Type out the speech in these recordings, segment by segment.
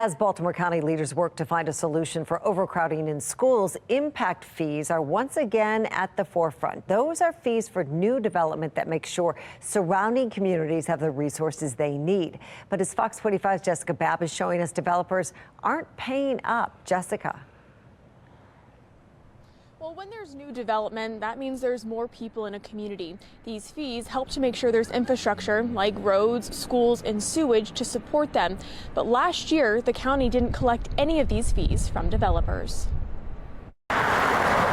As Baltimore County leaders work to find a solution for overcrowding in schools, impact fees are once again at the forefront. Those are fees for new development that make sure surrounding communities have the resources they need. But as Fox 45's Jessica Babb is showing us, developers aren't paying up. Jessica. Well, when there's new development, that means there's more people in a community. These fees help to make sure there's infrastructure like roads, schools, and sewage to support them. But last year, the county didn't collect any of these fees from developers.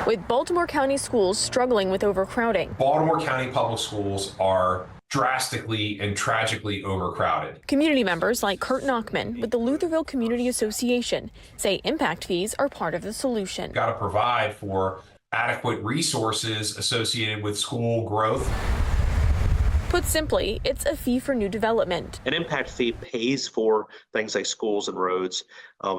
With Baltimore County schools struggling with overcrowding. Baltimore County public schools are drastically and tragically overcrowded. Community members like Kurt Nachman with the Lutherville Community Association say impact fees are part of the solution. Got to provide for adequate resources associated with school growth. Put simply, it's a fee for new development. An impact fee pays for things like schools and roads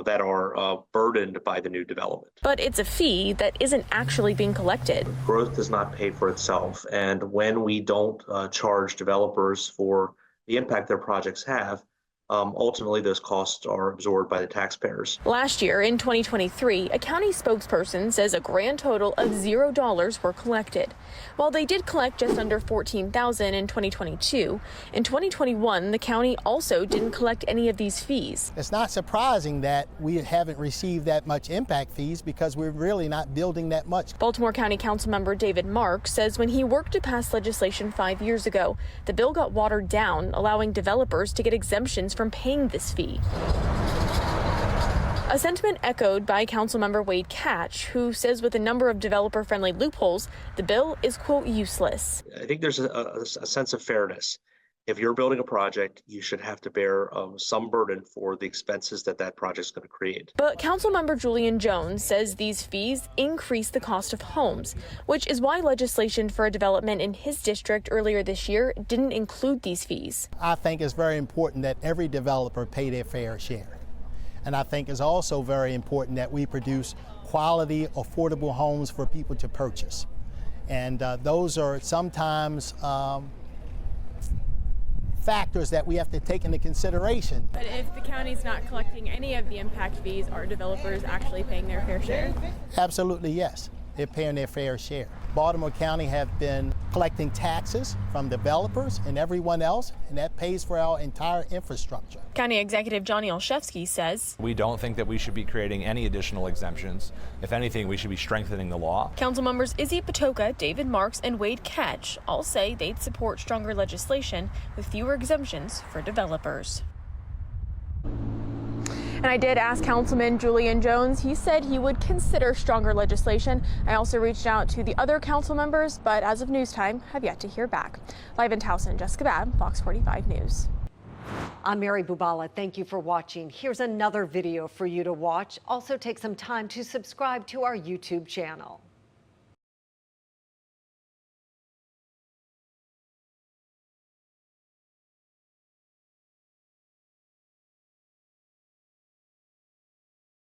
that are burdened by the new development. But it's a fee that isn't actually being collected. Growth does not pay for itself, and when we don't charge developers for the impact their projects have, ultimately those costs are absorbed by the taxpayers. Last year, in 2023, a county spokesperson says a grand total of $0 were collected. While they did collect just under $14,000 in 2022, in 2021, the county also didn't collect any of these fees. It's not surprising that we haven't received that much impact fees because we're really not building that much. Baltimore County Councilmember David Marks says when he worked to pass legislation 5 years ago, the bill got watered down, allowing developers to get exemptions from paying this fee. A sentiment echoed by Councilmember Wade Catch, who says with a number of developer-friendly loopholes, the bill is, quote, useless. I think there's a sense of fairness. If you're building a project, you should have to bear some burden for the expenses that project's going to create. But Councilmember Julian Jones says these fees increase the cost of homes, which is why legislation for a development in his district earlier this year didn't include these fees. I think it's very important that every developer pay their fair share. And I think it's also very important that we produce quality, affordable homes for people to purchase. And those are sometimes factors that we have to take into consideration. But if the county's not collecting any of the impact fees, are developers actually paying their fair share? Absolutely, yes. They're paying their fair share. Baltimore County have been collecting taxes from developers and everyone else, and that pays for our entire infrastructure. County Executive Johnny Olszewski says, we don't think that we should be creating any additional exemptions. If anything, we should be strengthening the law. Council members Izzy Patoka, David Marks, and Wade Catch all say they'd support stronger legislation with fewer exemptions for developers. And I did ask Councilman Julian Jones. He said he would consider stronger legislation. I also reached out to the other council members, but as of news time, have yet to hear back. Live in Towson, Jessica Babb, Fox 45 News. I'm Mary Bubala. Thank you for watching. Here's another video for you to watch. Also take some time to subscribe to our YouTube channel.